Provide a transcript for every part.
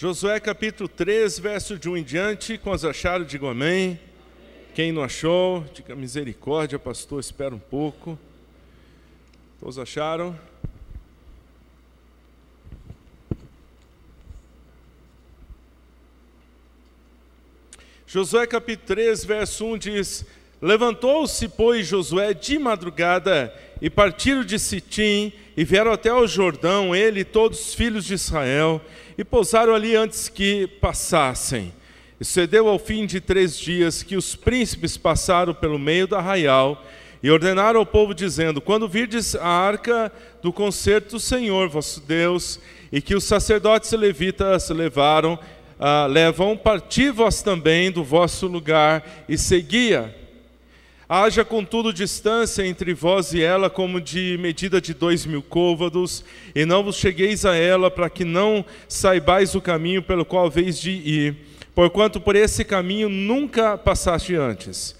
Josué capítulo 3, verso de 1 em diante. Quantos acharam, digam amém. Quem não achou, diga misericórdia, pastor, espera um pouco. Todos acharam? Josué capítulo 3, verso 1 diz: Levantou-se, pois, Josué de madrugada, e partiram de Sitim, e vieram até ao Jordão, ele e todos os filhos de Israel, e pousaram ali antes que passassem. E sucedeu ao fim de 3 dias que os príncipes passaram pelo meio do arraial, e ordenaram ao povo, dizendo: Quando virdes a arca do concerto do Senhor, vosso Deus, e que os sacerdotes e levitas levam, parti vós também do vosso lugar, e seguia. Haja, contudo, distância entre vós e ela, como de medida de 2.000 côvados, e não vos chegueis a ela, para que não saibais o caminho pelo qual haveis de ir, porquanto por esse caminho nunca passaste antes.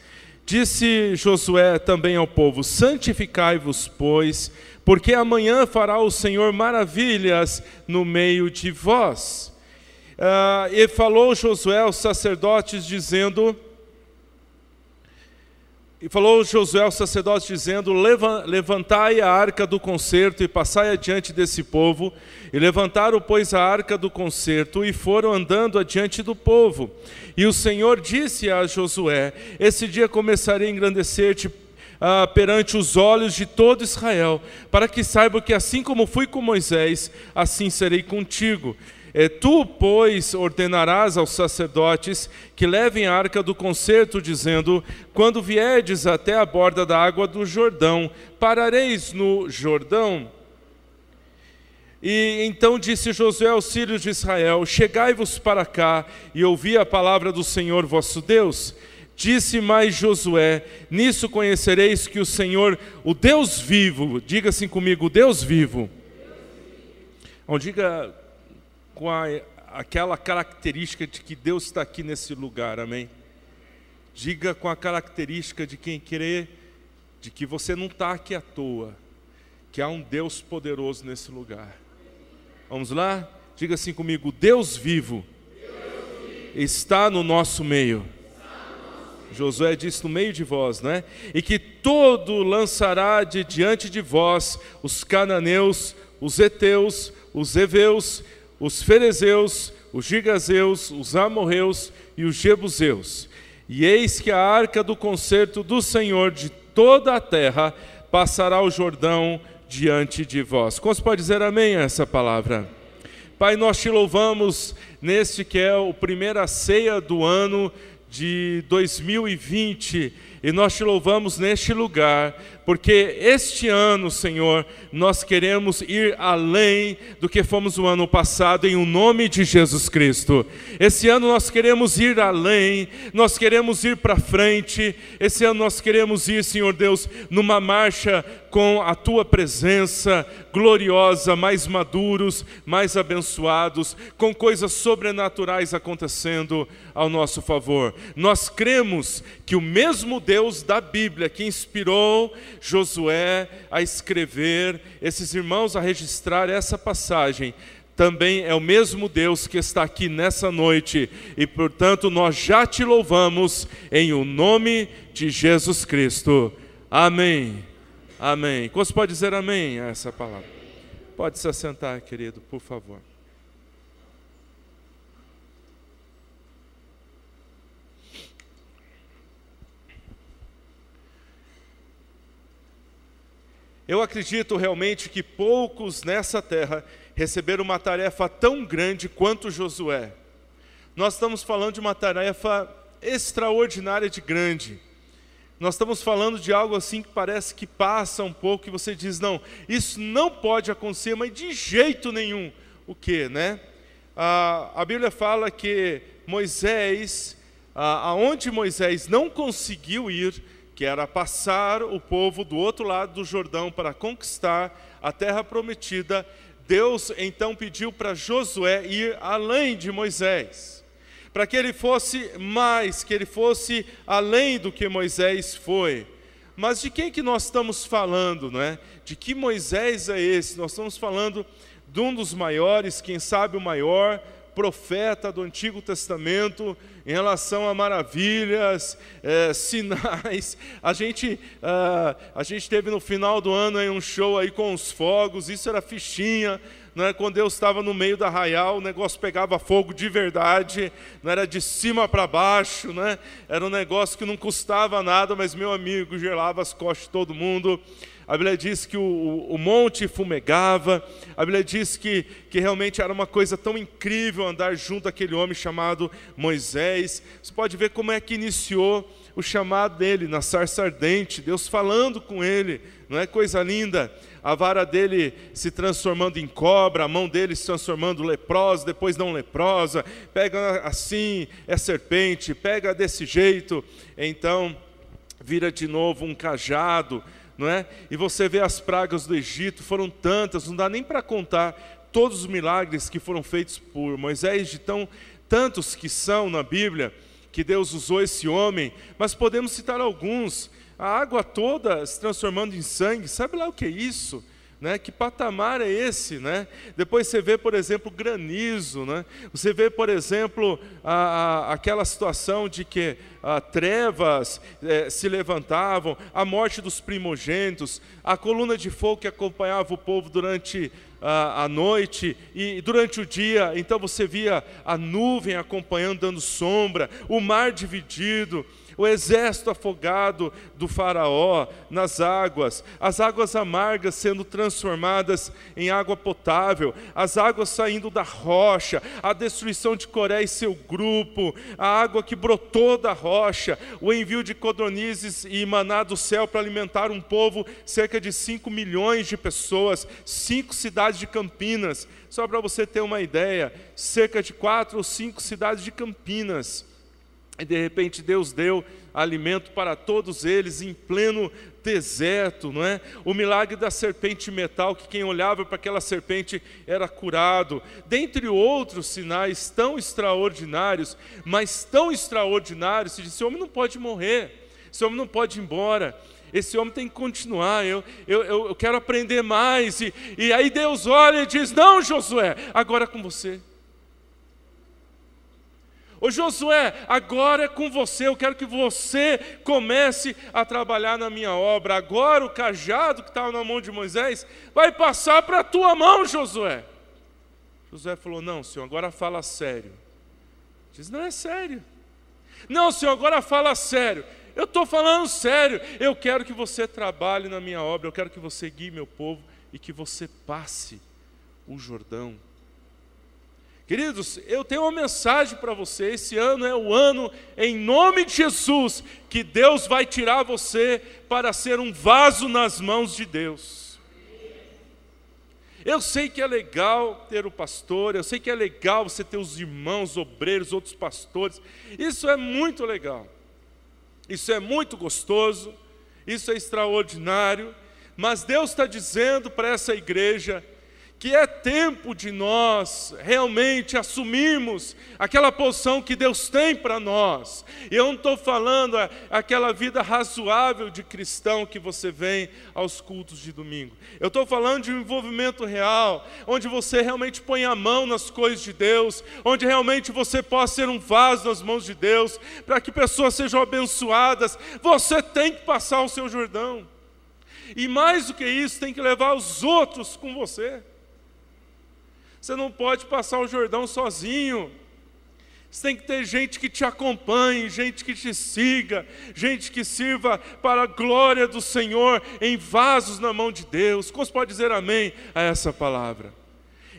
Disse Josué também ao povo: Santificai-vos, pois, porque amanhã fará o Senhor maravilhas no meio de vós. E falou Josué aos sacerdotes, dizendo... Levantai a arca do concerto e passai adiante desse povo. E levantaram, pois, a arca do concerto e foram andando adiante do povo. E o Senhor disse a Josué: Esse dia começarei a engrandecer-te perante os olhos de todo Israel, para que saibam que assim como fui com Moisés, assim serei contigo. Tu, pois, ordenarás aos sacerdotes que levem a arca do concerto, dizendo: Quando vierdes até a borda da água do Jordão, parareis no Jordão. E então disse Josué aos filhos de Israel: Chegai-vos para cá e ouvi a palavra do Senhor vosso Deus. Disse mais Josué: Nisso conhecereis que o Senhor, o Deus vivo, diga assim comigo, o Deus vivo. Não diga com aquela característica de que Deus está aqui nesse lugar, amém? Diga com a característica de quem crê, de que você não está aqui à toa, que há um Deus poderoso nesse lugar. Vamos lá? Diga assim comigo: Deus vivo está no nosso meio. Josué disse: no meio de vós, né? E que todo lançará de diante de vós os cananeus, os heteus, os heveus, os ferezeus, os gigazeus, os amorreus e os jebuseus. E eis que a arca do concerto do Senhor de toda a terra passará o Jordão diante de vós. Como se pode dizer amém a essa palavra? Pai, nós te louvamos neste que é a primeira ceia do ano de 2020, e nós te louvamos neste lugar, porque este ano, Senhor, nós queremos ir além do que fomos o ano passado, em o nome de Jesus Cristo. Esse ano nós queremos ir além, nós queremos ir para frente, esse ano nós queremos ir, Senhor Deus, numa marcha com a Tua presença gloriosa, mais maduros, mais abençoados, com coisas sobrenaturais acontecendo ao nosso favor. Nós cremos que o mesmo Deus da Bíblia que inspirou Josué a escrever, esses irmãos a registrar essa passagem, também é o mesmo Deus que está aqui nessa noite, e portanto nós já te louvamos em o nome de Jesus Cristo. Amém. Amém. Como você pode dizer amém a essa palavra? Pode se assentar, querido, por favor. Eu acredito realmente que poucos nessa terra receberam uma tarefa tão grande quanto Josué. Nós estamos falando de uma tarefa extraordinária de grande. Nós estamos falando de algo assim que parece que passa um pouco e você diz: não, isso não pode acontecer, mas de jeito nenhum. O quê, né? A Bíblia fala que Moisés, aonde Moisés não conseguiu ir, que era passar o povo do outro lado do Jordão para conquistar a terra prometida, Deus então pediu para Josué ir além de Moisés, para que ele fosse mais, que ele fosse além do que Moisés foi. Mas de quem que nós estamos falando, não é? De que Moisés é esse? Nós estamos falando de um dos maiores, quem sabe o maior profeta do Antigo Testamento em relação a maravilhas, sinais. A gente teve no final do ano aí um show aí com os fogos, isso era fichinha, né? Quando Deus estava no meio do arraial, o negócio pegava fogo de verdade, não era de cima para baixo, né? Era um negócio que não custava nada, mas, meu amigo, gelava as costas de todo mundo. A Bíblia diz que o monte fumegava, a Bíblia diz que realmente era uma coisa tão incrível andar junto àquele homem chamado Moisés. Você pode ver como é que iniciou o chamado dele, na sarça ardente, Deus falando com ele, não é coisa linda? A vara dele se transformando em cobra, a mão dele se transformando leprosa, depois não leprosa, pega assim, é serpente, pega desse jeito, então vira de novo um cajado, não é? E você vê as pragas do Egito, foram tantas, não dá nem para contar todos os milagres que foram feitos por Moisés, de tantos que são na Bíblia, que Deus usou esse homem, mas podemos citar alguns. A água toda se transformando em sangue, sabe lá o que é isso? Né? Que patamar é esse? Né? Depois você vê, por exemplo, granizo, né? Você vê, por exemplo, aquela situação de que trevas se levantavam, a morte dos primogênitos, a coluna de fogo que acompanhava o povo durante a noite e durante o dia, então você via a nuvem acompanhando, dando sombra, o mar dividido, o exército afogado do faraó nas águas, as águas amargas sendo transformadas em água potável, as águas saindo da rocha, a destruição de Coré e seu grupo, a água que brotou da rocha, o envio de codornizes e maná do céu para alimentar um povo, cerca de 5 milhões de pessoas, 5 cidades de Campinas, só para você ter uma ideia, cerca de 4 ou 5 cidades de Campinas. E de repente Deus deu alimento para todos eles em pleno deserto, não é? O milagre da serpente metal, que quem olhava para aquela serpente era curado, dentre outros sinais tão extraordinários, mas tão extraordinários, se diz, esse homem não pode morrer, esse homem não pode ir embora, esse homem tem que continuar, eu quero aprender mais, e aí Deus olha e diz, não, Josué, agora é com você. Ô Josué, agora é com você, eu quero que você comece a trabalhar na minha obra. Agora o cajado que estava na mão de Moisés vai passar para a tua mão, Josué. Josué falou, não, Senhor, agora fala sério. Diz, não é sério. Não, Senhor, agora fala sério. Eu estou falando sério. Eu quero que você trabalhe na minha obra, eu quero que você guie meu povo e que você passe o Jordão. Queridos, eu tenho uma mensagem para você, esse ano é o ano, em nome de Jesus, que Deus vai tirar você para ser um vaso nas mãos de Deus. Eu sei que é legal ter o pastor, eu sei que é legal você ter os irmãos, obreiros, outros pastores, isso é muito legal, isso é muito gostoso, isso é extraordinário, mas Deus está dizendo para essa igreja, que é tempo de nós realmente assumirmos aquela posição que Deus tem para nós. E eu não estou falando aquela vida razoável de cristão que você vem aos cultos de domingo. Eu estou falando de um envolvimento real, onde você realmente põe a mão nas coisas de Deus, onde realmente você possa ser um vaso nas mãos de Deus, para que pessoas sejam abençoadas. Você tem que passar o seu Jordão. E mais do que isso, tem que levar os outros com você. Você não pode passar o Jordão sozinho. Você tem que ter gente que te acompanhe, gente que te siga, gente que sirva para a glória do Senhor em vasos na mão de Deus. Como você pode dizer amém a essa palavra?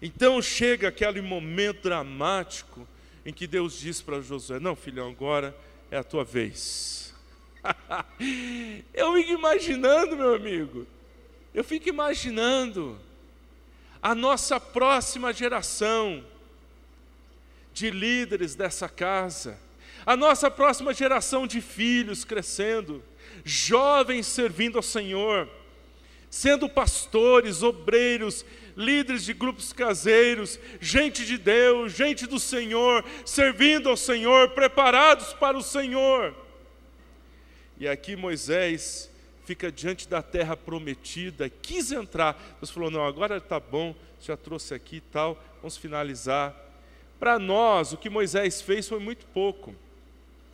Então chega aquele momento dramático em que Deus diz para Josué, não, filhão, agora é a tua vez. Eu fico imaginando, meu amigo, eu fico imaginando a nossa próxima geração de líderes dessa casa, a nossa próxima geração de filhos crescendo, jovens servindo ao Senhor, sendo pastores, obreiros, líderes de grupos caseiros, gente de Deus, gente do Senhor, servindo ao Senhor, preparados para o Senhor. E aqui Moisés fica diante da terra prometida, quis entrar, Deus falou, não, agora está bom, já trouxe aqui e tal, vamos finalizar. Para nós, o que Moisés fez foi muito pouco.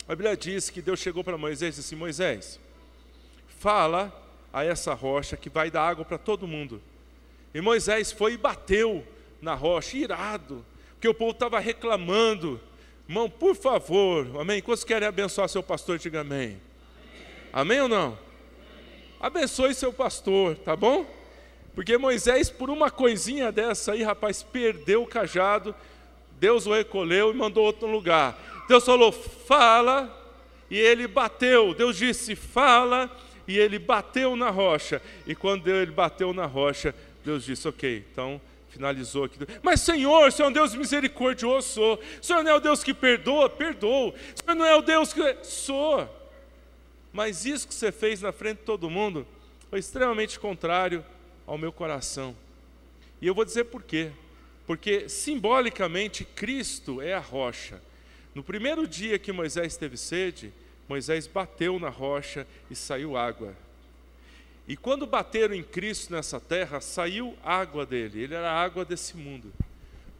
A Bíblia diz que Deus chegou para Moisés e disse assim: Moisés, fala a essa rocha que vai dar água para todo mundo. E Moisés foi e bateu na rocha, irado, porque o povo estava reclamando. Irmão, por favor, amém? Quantos querem abençoar seu pastor? Diga amém. Amém ou não? Abençoe seu pastor, tá bom? Porque Moisés, por uma coisinha dessa aí, rapaz, perdeu o cajado, Deus o recolheu e mandou outro lugar. Deus falou, fala, e ele bateu. Deus disse, fala, e ele bateu na rocha. E quando ele bateu na rocha, Deus disse, ok, então finalizou aqui. Mas Senhor, o Senhor é um Deus misericordioso, sou. O Senhor não é o Deus que perdoa, perdoa. O Senhor não é o Deus que... Sou. Mas isso que você fez na frente de todo mundo foi extremamente contrário ao meu coração. E eu vou dizer por quê. Porque simbolicamente Cristo é a rocha. No primeiro dia que Moisés teve sede, Moisés bateu na rocha e saiu água. E quando bateram em Cristo nessa terra, saiu água dele. Ele era a água desse mundo.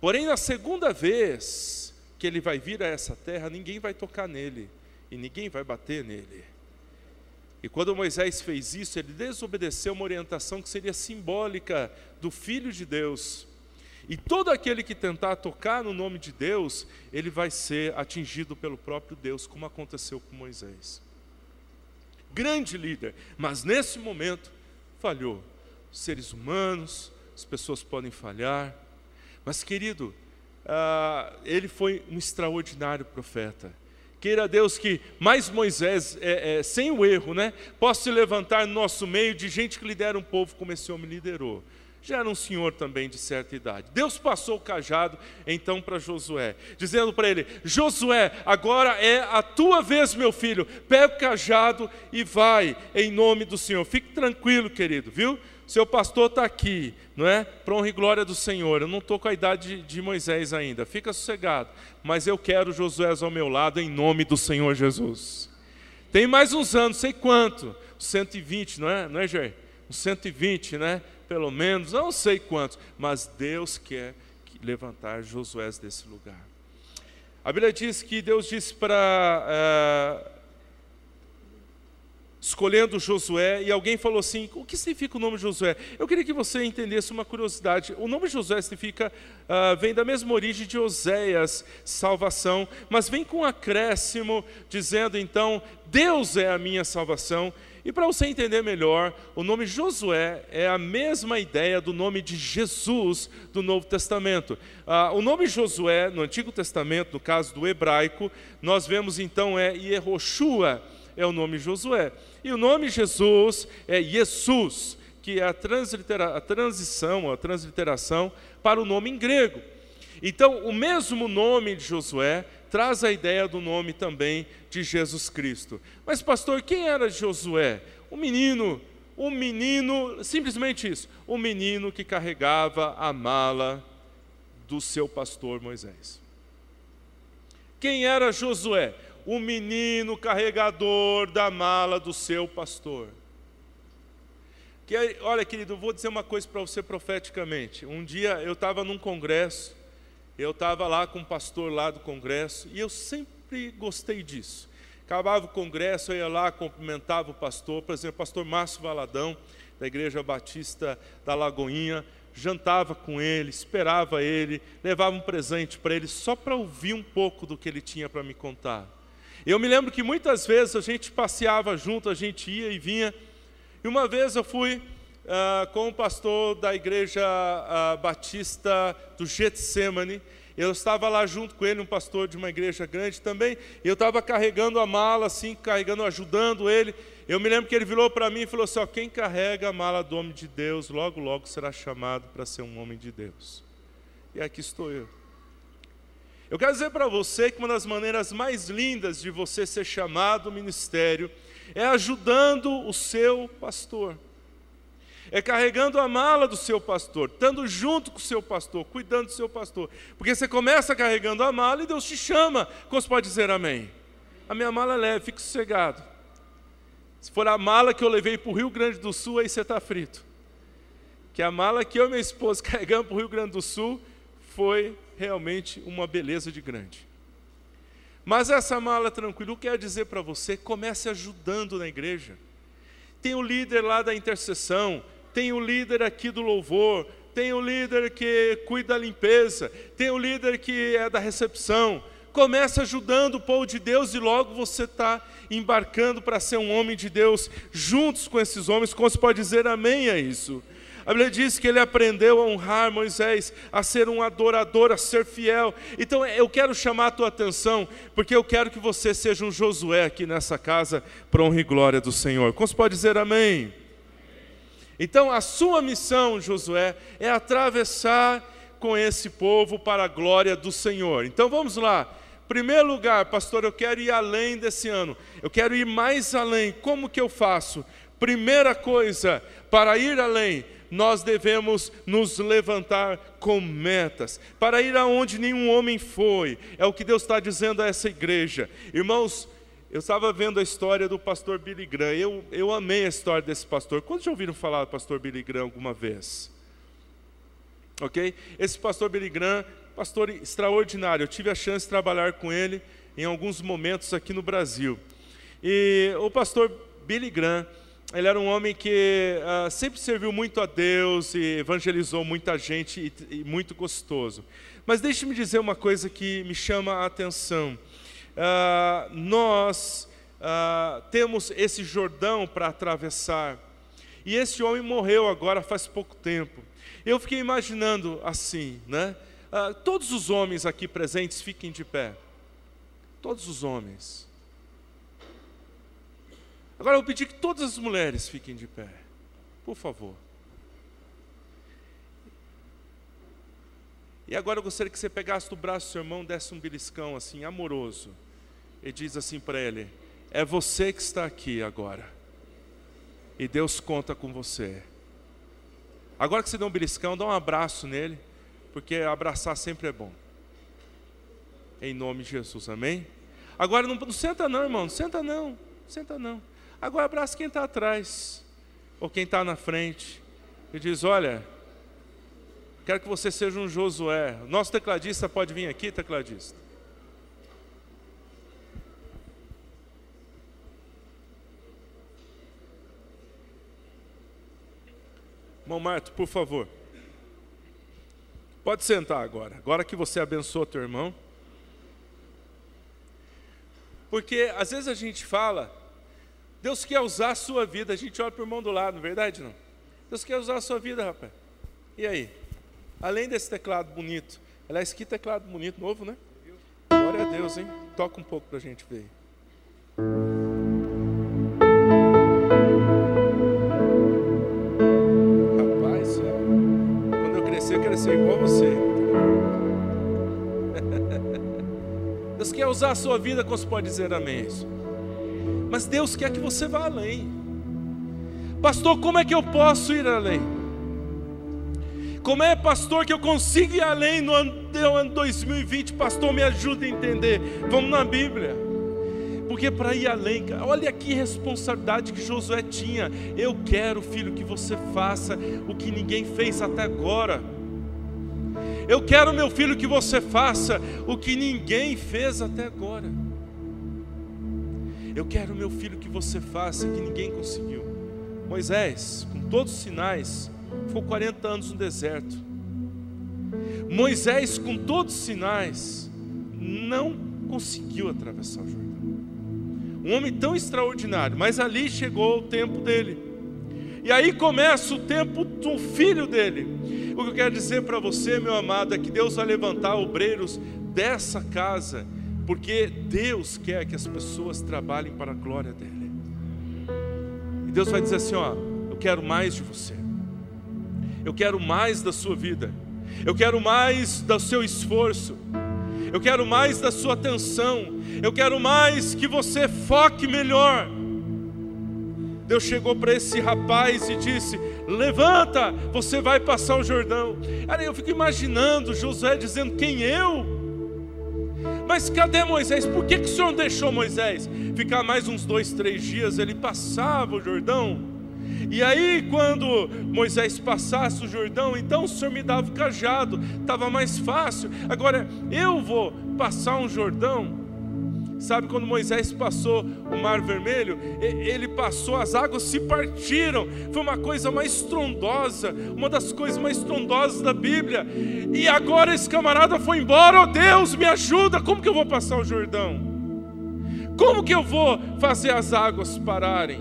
Porém, na segunda vez que ele vai vir a essa terra, ninguém vai tocar nele. E ninguém vai bater nele. E quando Moisés fez isso, ele desobedeceu uma orientação que seria simbólica do Filho de Deus. E todo aquele que tentar tocar no nome de Deus, ele vai ser atingido pelo próprio Deus, como aconteceu com Moisés. Grande líder, mas nesse momento falhou. Os seres humanos, as pessoas podem falhar, mas querido, ele foi um extraordinário profeta. Queira Deus que mais Moisés, sem o erro, possa se levantar no nosso meio de gente que lidera um povo como esse homem liderou. Já era um senhor também de certa idade. Deus passou o cajado então para Josué, dizendo para ele, Josué, agora é a tua vez, meu filho, pega o cajado e vai em nome do Senhor. Fique tranquilo, querido, viu? Seu pastor está aqui, não é? Para honra e glória do Senhor. Eu não estou com a idade de Moisés ainda, fica sossegado. Mas eu quero Josué ao meu lado em nome do Senhor Jesus. Tem mais uns anos, sei quanto, 120, não é Jair? Uns 120, pelo menos, não sei quantos, mas Deus quer levantar Josué desse lugar. A Bíblia diz que Deus disse para... escolhendo Josué, e alguém falou assim, o que significa o nome Josué? Eu queria que você entendesse uma curiosidade. O nome Josué significa, vem da mesma origem de Oséias, salvação, mas vem com um acréscimo, dizendo então, Deus é a minha salvação. E para você entender melhor, o nome Josué é a mesma ideia do nome de Jesus do Novo Testamento. O nome Josué, no Antigo Testamento, no caso do hebraico, nós vemos então Yehoshua, é o nome Josué. E o nome Jesus é Jesus, que é a transliteração para o nome em grego. Então, o mesmo nome de Josué traz a ideia do nome também de Jesus Cristo. Mas, pastor, quem era Josué? Um menino, simplesmente isso, um menino que carregava a mala do seu pastor Moisés. Quem era Josué? O menino carregador da mala do seu pastor. Olha, querido, eu vou dizer uma coisa para você profeticamente. Um dia eu estava num congresso, eu estava lá com um pastor lá do congresso, e eu sempre gostei disso. Acabava o congresso, eu ia lá, cumprimentava o pastor, por exemplo, o pastor Márcio Valadão, da Igreja Batista da Lagoinha, jantava com ele, esperava ele, levava um presente para ele, só para ouvir um pouco do que ele tinha para me contar. Eu me lembro que muitas vezes a gente passeava junto, a gente ia e vinha, e uma vez eu fui com o pastor da Igreja Batista do Getsemane. Eu estava lá junto com ele, um pastor de uma igreja grande também, e eu estava carregando a mala, assim, ajudando ele. Eu me lembro que ele virou para mim e falou assim, quem carrega a mala do homem de Deus, logo, logo será chamado para ser um homem de Deus. E aqui estou eu. Eu quero dizer para você que uma das maneiras mais lindas de você ser chamado ao ministério é ajudando o seu pastor. É carregando a mala do seu pastor, estando junto com o seu pastor, cuidando do seu pastor. Porque você começa carregando a mala e Deus te chama. Como você pode dizer amém? A minha mala é leve, fique sossegado. Se for a mala que eu levei para o Rio Grande do Sul, aí você está frito. Que a mala que eu e minha esposa carregamos para o Rio Grande do Sul foi realmente uma beleza de grande. Mas essa mala tranquila, eu quero dizer para você, comece ajudando na igreja. Tem o líder lá da intercessão, tem o líder aqui do louvor, tem o líder que cuida da limpeza, tem o líder que é da recepção. Comece ajudando o povo de Deus e logo você está embarcando para ser um homem de Deus, juntos com esses homens. Como você pode dizer amém a isso? A Bíblia diz que ele aprendeu a honrar Moisés, a ser um adorador, a ser fiel. Então eu quero chamar a tua atenção, porque eu quero que você seja um Josué aqui nessa casa, para honra e glória do Senhor. Como você pode dizer amém? Então a sua missão, Josué, é atravessar com esse povo para a glória do Senhor. Então vamos lá. Primeiro lugar, pastor, eu quero ir além desse ano. Eu quero ir mais além. Como que eu faço? Primeira coisa, para ir além, nós devemos nos levantar com metas, para ir aonde nenhum homem foi. É o que Deus está dizendo a essa igreja. Irmãos, eu estava vendo a história do pastor Billy Graham. Eu amei a história desse pastor. Quantos já ouviram falar do pastor Billy Graham alguma vez? Ok? Esse pastor Billy Graham, pastor extraordinário. Eu tive a chance de trabalhar com ele em alguns momentos aqui no Brasil. E o pastor Billy Graham, ele era um homem que sempre serviu muito a Deus e evangelizou muita gente e muito gostoso. Mas deixe-me dizer uma coisa que me chama a atenção. Nós temos esse Jordão para atravessar. E esse homem morreu agora faz pouco tempo. Eu fiquei imaginando assim, né? Todos os homens aqui presentes fiquem de pé. Todos os homens. Agora eu vou pedir que todas as mulheres fiquem de pé, por favor. E agora eu gostaria que você pegasse do braço do seu irmão, desse um beliscão assim, amoroso, e diz assim para ele: é você que está aqui agora, e Deus conta com você. Agora que você deu um beliscão, dá um abraço nele, porque abraçar sempre é bom. Em nome de Jesus, amém? Agora não senta não, irmão, não senta não, senta não. Agora abraça quem está atrás, ou quem está na frente, e diz: olha, quero que você seja um Josué. Nosso tecladista pode vir aqui, tecladista. Irmão Marto, por favor. Pode sentar agora. Agora que você abençoa teu irmão. Porque às vezes a gente fala, Deus quer usar a sua vida. A gente olha para o irmão do lado, não é verdade não? Deus quer usar a sua vida, rapaz. E aí? Além desse teclado bonito. Aliás, que teclado bonito, novo, né? Glória a Deus, hein? Toca um pouco para a gente ver. Rapaz, quando eu crescer, eu quero ser igual a você. Deus quer usar a sua vida, como você pode dizer amém? Mas Deus quer que você vá além. Pastor, como é que eu posso ir além? Como é, pastor, que eu consigo ir além no ano 2020? Pastor, me ajuda a entender. Vamos na Bíblia. Porque para ir além, cara, olha que responsabilidade que Josué tinha. Eu quero, filho, que você faça o que ninguém fez até agora. Eu quero, meu filho, que você faça o que ninguém fez até agora. Eu quero, meu filho, que você faça o que ninguém conseguiu. Moisés, com todos os sinais, ficou 40 anos no deserto. Moisés, com todos os sinais, não conseguiu atravessar o Jordão. Um homem tão extraordinário, mas ali chegou o tempo dele. E aí começa o tempo do filho dele. O que eu quero dizer para você, meu amado, é que Deus vai levantar obreiros dessa casa, porque Deus quer que as pessoas trabalhem para a glória dele. E Deus vai dizer assim, ó, eu quero mais de você. Eu quero mais da sua vida. Eu quero mais do seu esforço. Eu quero mais da sua atenção. Eu quero mais que você foque melhor. Deus chegou para esse rapaz e disse, levanta, você vai passar o Jordão. Aí eu fico imaginando Josué dizendo, quem eu? Mas cadê Moisés? Por que o Senhor não deixou Moisés ficar mais uns 2, 3 dias? Ele passava o Jordão. E aí quando Moisés passasse o Jordão, então o Senhor me dava o cajado, estava mais fácil. Agora eu vou passar um Jordão. Sabe, quando Moisés passou o Mar Vermelho, ele passou, as águas se partiram. Foi uma coisa mais estrondosa, uma das coisas mais estrondosas da Bíblia. E agora esse camarada foi embora. Oh Deus, me ajuda, como que eu vou passar o Jordão? Como que eu vou fazer as águas pararem?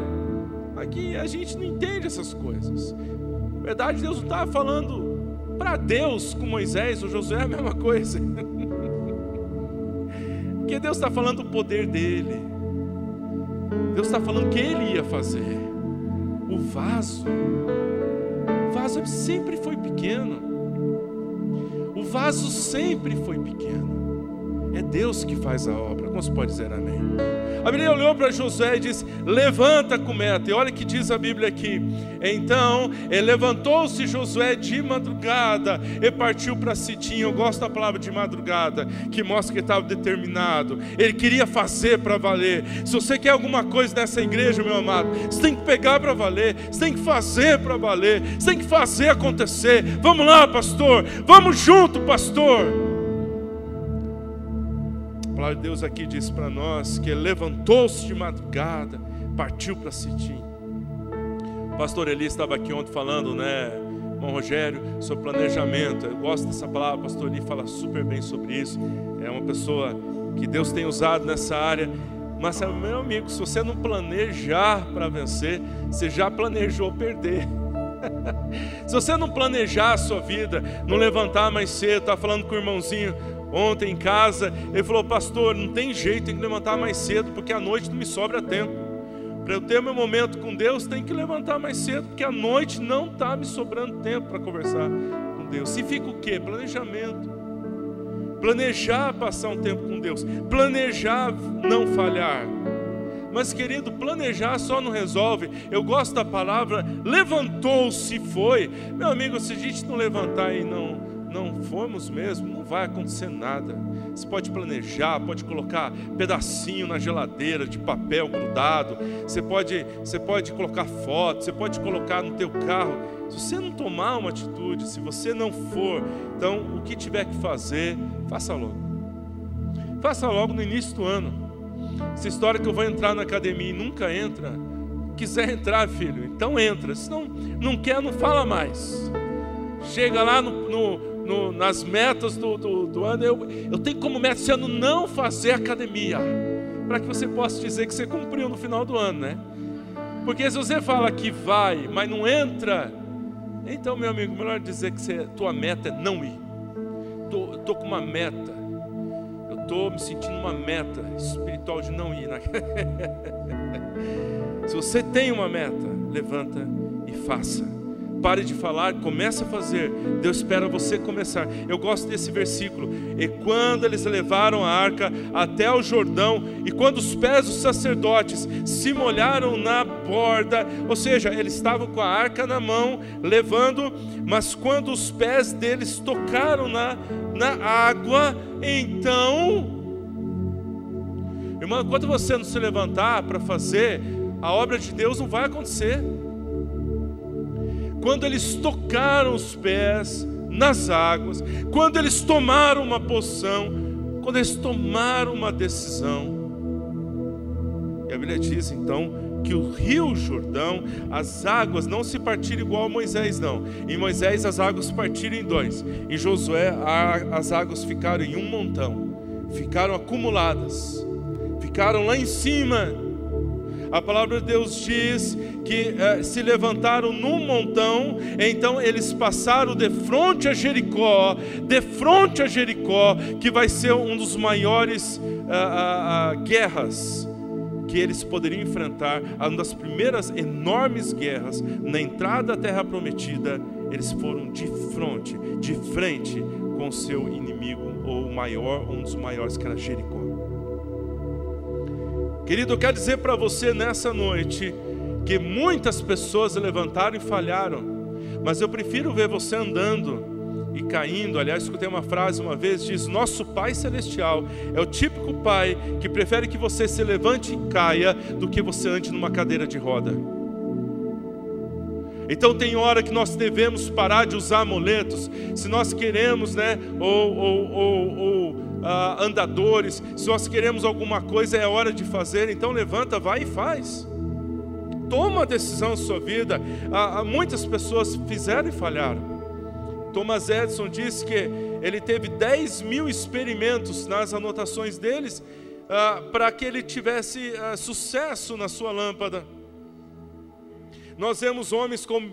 Aqui a gente não entende essas coisas. Na verdade, Deus não estava falando para Deus com Moisés ou Josué, é a mesma coisa. Porque Deus está falando do poder dele. Deus está falando o que ele ia fazer. O vaso sempre foi pequeno. O vaso sempre foi pequeno. É Deus que faz a obra. Como se pode dizer amém? A Bíblia olhou para Josué e disse: levanta com meta. E olha o que diz a Bíblia aqui. Então levantou-se Josué de madrugada e partiu para Sitim. Eu gosto da palavra de madrugada, que mostra que ele estava determinado. Ele queria fazer para valer. Se você quer alguma coisa nessa igreja, meu amado, você tem que pegar para valer. Você tem que fazer para valer. Você tem que fazer acontecer. Vamos lá, pastor. Vamos junto, pastor. A palavra de Deus aqui diz para nós que ele levantou-se de madrugada, partiu para Sitim. O pastor Eli estava aqui ontem falando, né, irmão Rogério, sobre planejamento. Eu gosto dessa palavra, o pastor Eli fala super bem sobre isso. É uma pessoa que Deus tem usado nessa área. Mas, meu amigo, se você não planejar para vencer, você já planejou perder. Se você não planejar a sua vida, não levantar mais cedo, estava falando com o irmãozinho ontem em casa, ele falou: pastor, não tem jeito, tem que levantar mais cedo, porque à noite não me sobra tempo. Para eu ter meu momento com Deus, tem que levantar mais cedo, porque à noite não está me sobrando tempo para conversar com Deus. E fica o quê? Planejamento. Planejar passar um tempo com Deus, planejar não falhar. Mas, querido, planejar só não resolve. Eu gosto da palavra levantou-se e foi. Meu amigo, se a gente não levantar e não formos mesmo, não vai acontecer nada. Você pode planejar, pode colocar pedacinho na geladeira de papel grudado, você pode colocar foto, você pode colocar no teu carro. Se você não tomar uma atitude, se você não for, então o que tiver que fazer, faça logo. Faça logo no início do ano. Essa história que eu vou entrar na academia e nunca entra, quiser entrar, filho, então entra. Se não quer, não fala mais. Chega lá nas metas do ano, eu tenho como meta esse ano não fazer academia, para que você possa dizer que você cumpriu no final do ano, né? Porque se você fala que vai, mas não entra, então, meu amigo, melhor dizer que tua meta é não ir. Eu tô com uma meta, eu estou me sentindo uma meta espiritual de não ir. Se você tem uma meta, levanta e faça. Pare de falar, comece a fazer. Deus espera você começar. Eu gosto desse versículo. E quando eles levaram a arca até o Jordão, e quando os pés dos sacerdotes se molharam na borda, ou seja, eles estavam com a arca na mão, levando, mas quando os pés deles tocaram na água, então, irmão, enquanto você não se levantar para fazer, a obra de Deus não vai acontecer. Quando eles tocaram os pés nas águas, quando eles tomaram uma posição, quando eles tomaram uma decisão, e a Bíblia diz então que o rio Jordão, as águas não se partiram igual a Moisés, não. Em Moisés as águas partiram em dois, em Josué as águas ficaram em um montão, ficaram acumuladas, ficaram lá em cima. A palavra de Deus diz que se levantaram num montão, então eles passaram de frente a Jericó, que vai ser um dos maiores guerras que eles poderiam enfrentar, uma das primeiras enormes guerras na entrada da terra prometida. Eles foram de frente com o seu inimigo, ou o maior, um dos maiores, que era Jericó. Querido, eu quero dizer para você nessa noite que muitas pessoas levantaram e falharam, mas eu prefiro ver você andando e caindo. Aliás, escutei uma frase uma vez, diz: nosso Pai Celestial é o típico pai que prefere que você se levante e caia do que você ande numa cadeira de roda. Então tem hora que nós devemos parar de usar amuletos. Se nós queremos, andadores, se nós queremos alguma coisa, é hora de fazer. Então levanta, vai e faz. Toma a decisão na sua vida. Muitas pessoas fizeram e falharam. Thomas Edison disse que ele teve 10.000 experimentos nas anotações deles para que ele tivesse sucesso na sua lâmpada. Nós vemos homens como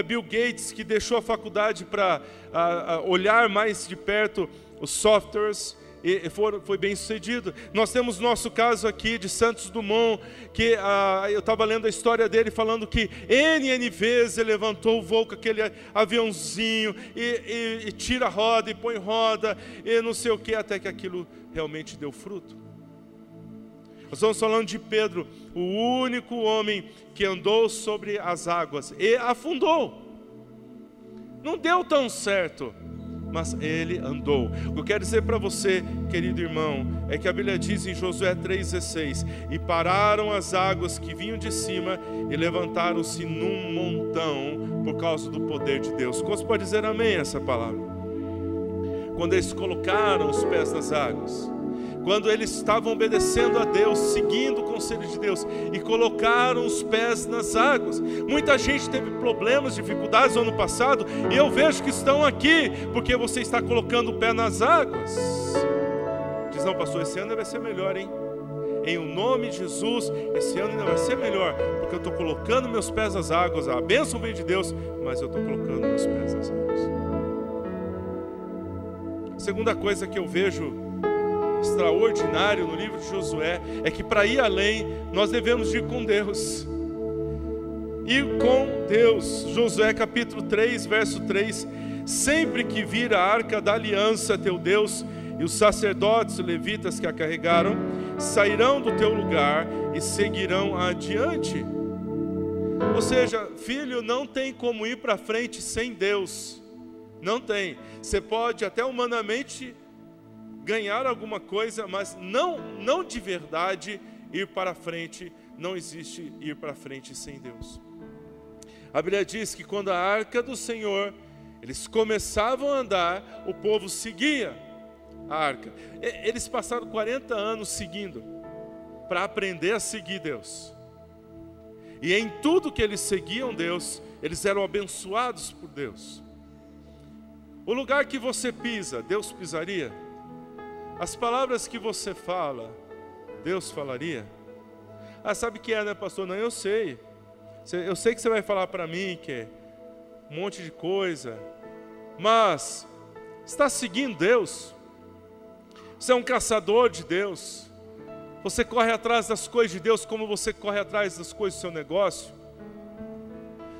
Bill Gates, que deixou a faculdade para olhar mais de perto os softwares, e foi bem sucedido. Nós temos nosso caso aqui de Santos Dumont, que eu estava lendo a história dele, falando que N vezes ele levantou o voo com aquele aviãozinho, e tira a roda, e põe roda, e não sei o que, até que aquilo realmente deu fruto. Nós estamos falando de Pedro, o único homem que andou sobre as águas e afundou. Não deu tão certo, mas ele andou. O que eu quero dizer para você, querido irmão, é que a Bíblia diz em Josué 3,16: e pararam as águas que vinham de cima e levantaram-se num montão por causa do poder de Deus. Quantos pode dizer amém a essa palavra? Quando eles colocaram os pés nas águas, quando eles estavam obedecendo a Deus, seguindo o conselho de Deus, e colocaram os pés nas águas. Muita gente teve problemas, dificuldades no ano passado, e eu vejo que estão aqui, porque você está colocando o pé nas águas. Diz: não, pastor, esse ano vai ser melhor, hein? Em o nome de Jesus, esse ano ainda vai ser melhor, porque eu estou colocando meus pés nas águas. A bênção vem de Deus, mas eu estou colocando meus pés nas águas. A segunda coisa que eu vejo extraordinário no livro de Josué é que para ir além, nós devemos ir com Deus. Ir com Deus. Josué capítulo 3, verso 3: sempre que vir a arca da aliança teu Deus, e os sacerdotes, os levitas que a carregaram, sairão do teu lugar e seguirão adiante. Ou seja, filho, não tem como ir para frente sem Deus. Não tem. Você pode até humanamente ganhar alguma coisa, mas não de verdade ir para frente. Não existe ir para frente sem Deus. A Bíblia diz que quando a arca do Senhor, eles começavam a andar, o povo seguia a arca. Eles passaram 40 anos seguindo, para aprender a seguir Deus. E em tudo que eles seguiam Deus, eles eram abençoados por Deus. O lugar que você pisa, Deus pisaria. As palavras que você fala, Deus falaria. Sabe o que é, né, pastor? Não, eu sei. Eu sei que você vai falar para mim que é um monte de coisa. Mas, está seguindo Deus? Você é um caçador de Deus? Você corre atrás das coisas de Deus como você corre atrás das coisas do seu negócio?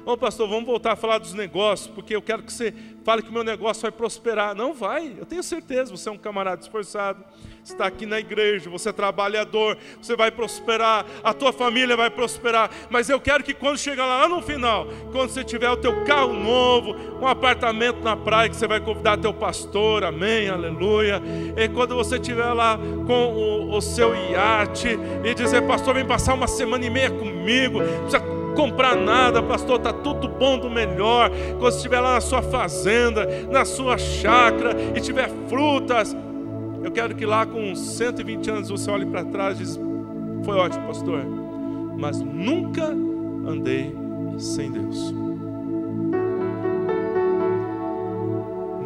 Ô pastor, vamos voltar a falar dos negócios, porque eu quero que você fale que o meu negócio vai prosperar. Não vai, eu tenho certeza, você é um camarada esforçado, você está aqui na igreja, você é trabalhador, você vai prosperar, a tua família vai prosperar. Mas eu quero que quando chegar lá no final, quando você tiver o teu carro novo, um apartamento na praia, que você vai convidar teu pastor, amém, aleluia. E quando você estiver lá com o seu iate e dizer: pastor, vem passar uma semana e meia comigo, não precisa comprar nada, pastor, está tudo bom do melhor. Quando você estiver lá na sua fazenda, na sua chácara, e tiver frutas, eu quero que lá com 120 anos você olhe para trás e diz: foi ótimo, pastor, mas nunca andei sem Deus.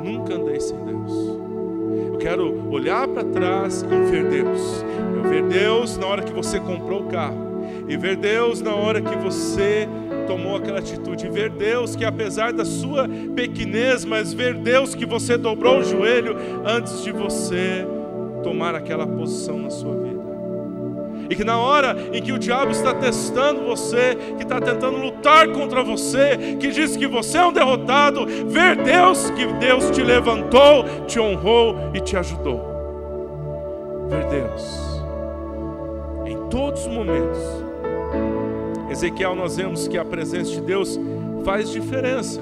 Nunca andei sem Deus. Eu quero olhar para trás e ver Deus. Eu ver Deus na hora que você comprou o carro, e ver Deus na hora que você tomou aquela atitude, e ver Deus que apesar da sua pequenez, mas ver Deus que você dobrou o joelho antes de você tomar aquela posição na sua vida. E que na hora em que o diabo está testando você, que está tentando lutar contra você, que diz que você é um derrotado, ver Deus que Deus te levantou, te honrou e te ajudou. Ver Deus em todos os momentos. Ezequiel, nós vemos que a presença de Deus faz diferença.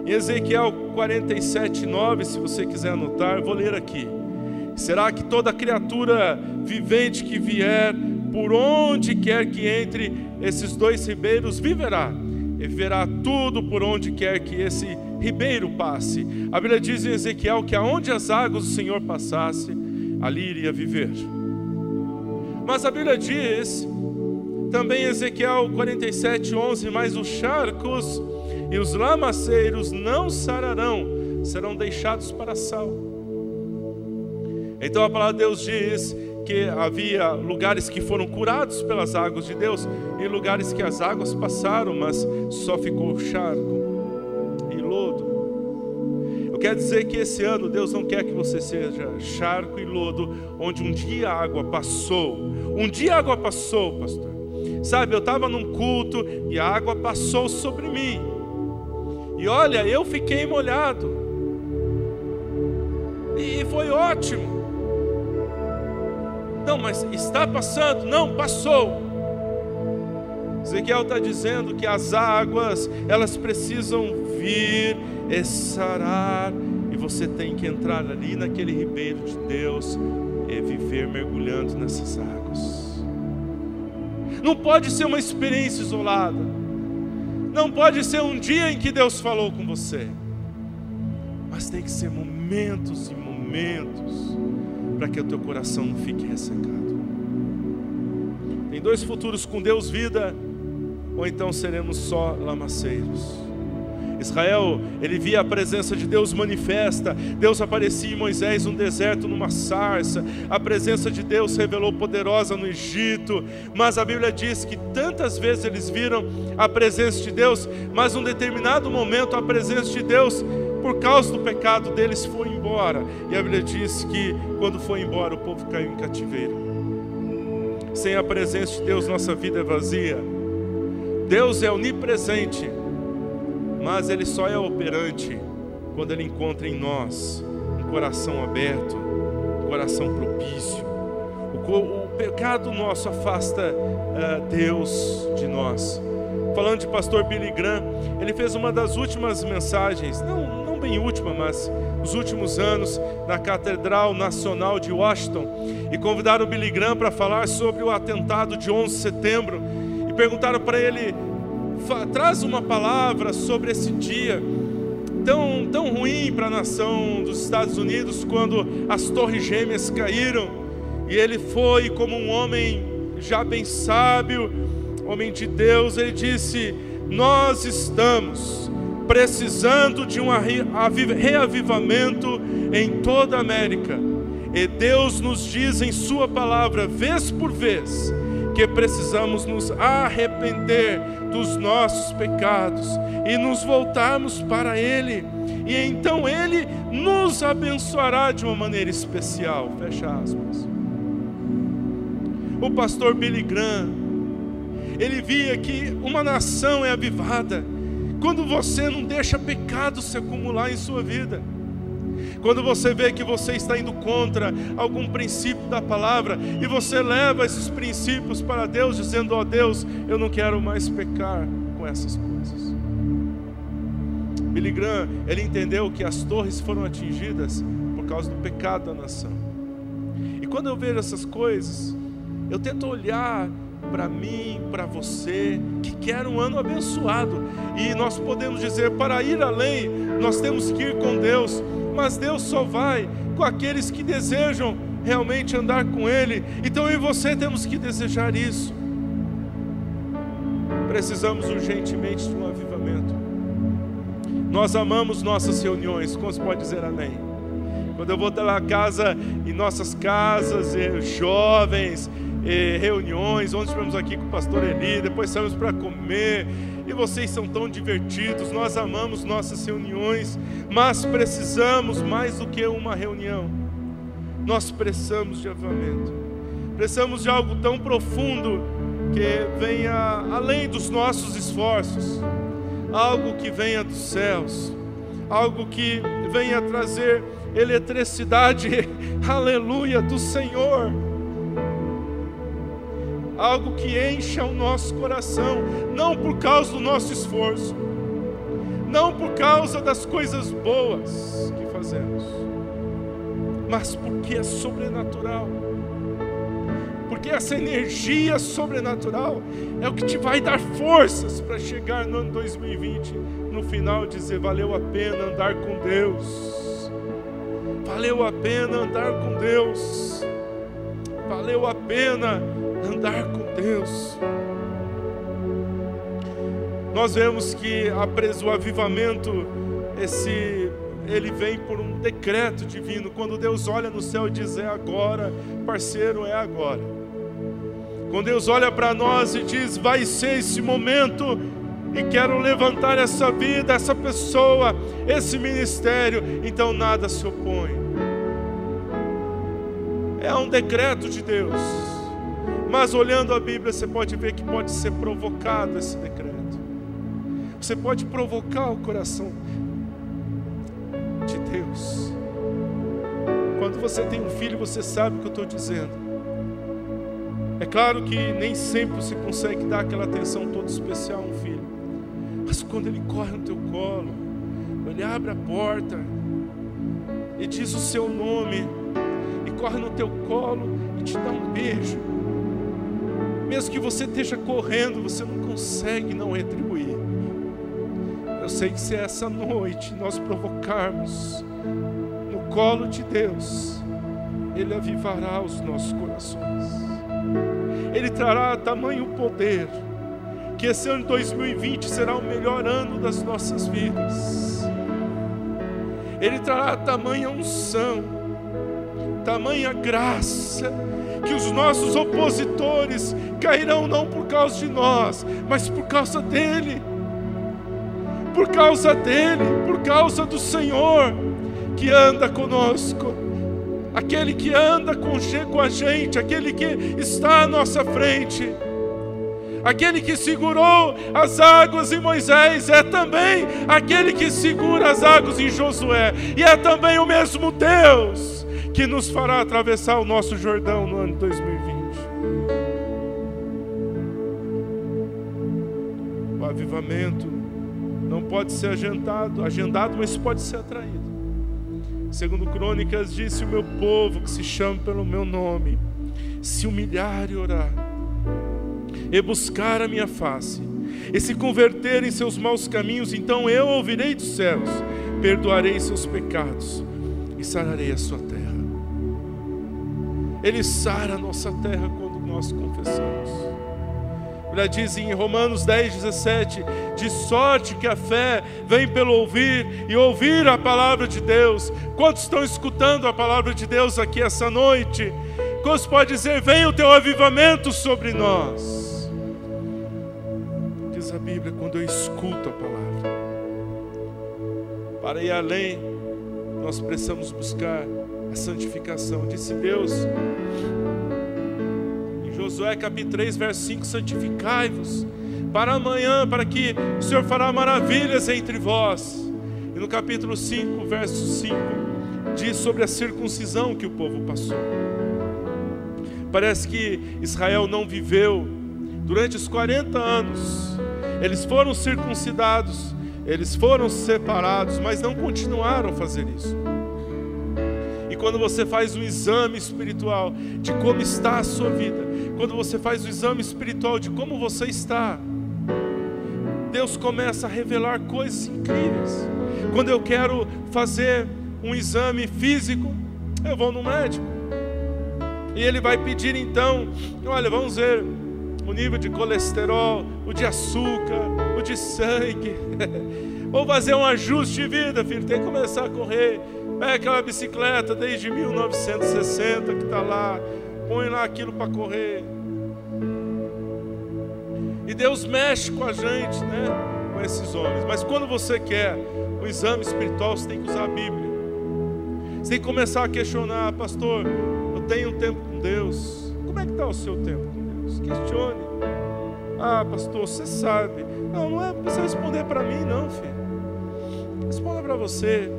Em Ezequiel 47:9, se você quiser anotar, eu vou ler aqui. Será que toda criatura vivente que vier, por onde quer que entre esses dois ribeiros, viverá. e verá tudo por onde quer que esse ribeiro passe. A Bíblia diz em Ezequiel que aonde as águas do Senhor passasse, ali iria viver. Mas a Bíblia diz também em Ezequiel 47:11, mas os charcos e os lamaceiros não sararão, serão deixados para sal. Então a palavra de Deus diz que havia lugares que foram curados pelas águas de Deus e lugares que as águas passaram, mas só ficou charco e lodo. Eu quero dizer que esse ano Deus não quer que você seja charco e lodo, onde um dia a água passou. Um dia a água passou, pastor. Sabe, eu estava num culto e a água passou sobre mim. E olha, eu fiquei molhado. E foi ótimo. Não, mas está passando? Não, passou. Ezequiel está dizendo que as águas, elas precisam vir e sarar, e você tem que entrar ali naquele ribeiro de Deus e viver mergulhando nessas águas. Não pode ser uma experiência isolada, não pode ser um dia em que Deus falou com você, mas tem que ser momentos e momentos, para que o teu coração não fique ressecado. Tem dois futuros: com Deus vida, ou então seremos só lamaceiros. Israel, ele via a presença de Deus manifesta. Deus aparecia em Moisés no deserto numa sarça. A presença de Deus revelou poderosa no Egito. Mas a Bíblia diz que tantas vezes eles viram a presença de Deus, mas num determinado momento a presença de Deus, por causa do pecado deles, foi embora. E a Bíblia diz que quando foi embora, o povo caiu em cativeiro. Sem a presença de Deus, nossa vida é vazia. Deus é onipresente, mas Ele só é operante quando Ele encontra em nós um coração aberto, um coração propício. O pecado nosso afasta Deus de nós. Falando de pastor Billy Graham, ele fez uma das últimas mensagens, não bem última, mas os últimos anos, na Catedral Nacional de Washington, e convidaram o Billy Graham para falar sobre o atentado de 11 de setembro, e perguntaram para ele: traz uma palavra sobre esse dia tão ruim para a nação dos Estados Unidos, quando as torres gêmeas caíram. E ele foi, como um homem já bem sábio, homem de Deus, ele disse: nós estamos precisando de um reavivamento em toda a América, e Deus nos diz em sua palavra, vez por vez, que precisamos nos arrepender dos nossos pecados e nos voltarmos para Ele, e então Ele nos abençoará de uma maneira especial. Fecha aspas. O pastor Billy Graham, ele via que uma nação é avivada quando você não deixa pecado se acumular em sua vida. Quando você vê que você está indo contra algum princípio da palavra, e você leva esses princípios para Deus, dizendo: ó Deus, eu não quero mais pecar com essas coisas. Billy Graham, ele entendeu que as torres foram atingidas por causa do pecado da nação. E quando eu vejo essas coisas, eu tento olhar para mim, para você, que quer um ano abençoado. E nós podemos dizer, para ir além, nós temos que ir com Deus. Mas Deus só vai com aqueles que desejam realmente andar com Ele. Então eu e você temos que desejar isso. Precisamos urgentemente de um avivamento. Nós amamos nossas reuniões. Quantos pode dizer amém? Quando eu vou na casa, em nossas casas, jovens, reuniões, onde estivemos aqui com o pastor Eli, depois saímos para comer, e vocês são tão divertidos. Nós amamos nossas reuniões, mas precisamos mais do que uma reunião. Nós precisamos de avivamento, precisamos de algo tão profundo que venha além dos nossos esforços, algo que venha dos céus, algo que venha trazer eletricidade, aleluia, do Senhor. Algo que encha o nosso coração, não por causa do nosso esforço, não por causa das coisas boas que fazemos, mas porque é sobrenatural. porque essa energia sobrenatural é o que te vai dar forças para chegar no ano 2020, no final, dizer: valeu a pena andar com Deus, valeu a pena andar com Deus, valeu a pena andar com Deus. Nós vemos que o avivamento, ele vem por um decreto divino. Quando Deus olha no céu e diz: é agora, parceiro, é agora. Quando Deus olha para nós e diz: vai ser esse momento, e quero levantar essa vida, essa pessoa, esse ministério, então nada se opõe. É um decreto de Deus. Mas olhando a Bíblia, você pode ver que pode ser provocado esse decreto. Você pode provocar o coração de Deus. Quando você tem um filho, você sabe o que eu estou dizendo. É claro que nem sempre você consegue dar aquela atenção toda especial a um filho, mas quando ele corre no teu colo, ele abre a porta e diz o seu nome, e corre no teu colo e te dá um beijo, mesmo que você esteja correndo, você não consegue não retribuir. Eu sei que se essa noite nós provocarmos no colo de Deus, Ele avivará os nossos corações. Ele trará tamanho poder, que esse ano 2020 será o melhor ano das nossas vidas. Ele trará tamanha unção, tamanha graça, que os nossos opositores cairão não por causa de nós, mas por causa dEle. Por causa dEle, por causa do Senhor que anda conosco, aquele que anda com a gente, aquele que está à nossa frente, aquele que segurou as águas em Moisés, é também aquele que segura as águas em Josué, e é também o mesmo Deus que nos fará atravessar o nosso Jordão no ano 2020. O avivamento não pode ser agendado, mas pode ser atraído. Segundo Crônicas, disse: o meu povo que se chama pelo meu nome, se humilhar e orar, e buscar a minha face, e se converter em seus maus caminhos, então eu ouvirei dos céus, perdoarei seus pecados e sararei a sua terra. Ele sara a nossa terra quando nós confessamos. A Bíblia diz em Romanos 10:17: de sorte que a fé vem pelo ouvir, e ouvir a palavra de Deus. Quantos estão escutando a palavra de Deus aqui essa noite? Quantos podem dizer: venha o teu avivamento sobre nós? Diz a Bíblia: quando eu escuto a palavra. Para ir além, nós precisamos buscar a santificação. Disse Deus Josué capítulo 3, verso 5: santificai-vos para amanhã, para que o Senhor fará maravilhas entre vós. E no capítulo 5, verso 5, diz sobre a circuncisão que o povo passou. Parece que Israel não viveu durante os 40 anos. Eles foram circuncidados, eles foram separados, mas não continuaram a fazer isso. E quando você faz um exame espiritual de como está a sua vida, quando você faz o exame espiritual de como você está, Deus começa a revelar coisas incríveis. Quando eu quero fazer um exame físico, eu vou no médico, e ele vai pedir então: olha, vamos ver o nível de colesterol, o de açúcar, o de sangue. Vou fazer um ajuste de vida, filho, tem que começar a correr. Pega aquela bicicleta desde 1960 que está lá, põe lá aquilo para correr. E Deus mexe com a gente, né? Com esses homens. Mas quando você quer o exame espiritual, você tem que usar a Bíblia. Você tem que começar a questionar: pastor, eu tenho um tempo com Deus. Como é que está o seu tempo com Deus? Questione. Ah, pastor, você sabe. Não é para você responder para mim, não, filho. Responda para você.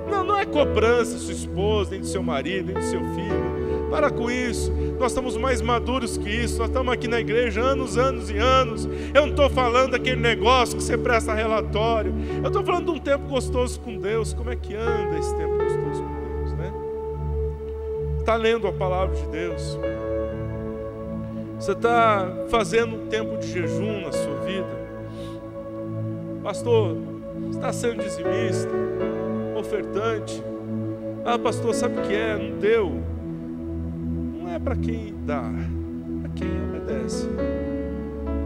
Não é cobrança de sua esposa, nem do seu marido, nem do seu filho. Para com isso. Nós estamos mais maduros que isso. Nós estamos aqui na igreja anos e anos. Eu não estou falando daquele negócio que você presta relatório. Eu estou falando de um tempo gostoso com Deus. Como é que anda esse tempo gostoso com Deus, né? Está lendo a palavra de Deus. Você está fazendo um tempo de jejum na sua vida? Pastor, você está sendo dizimista, ofertante? Ah, pastor, sabe o que é? Não deu. Não é para quem dá, é para quem obedece.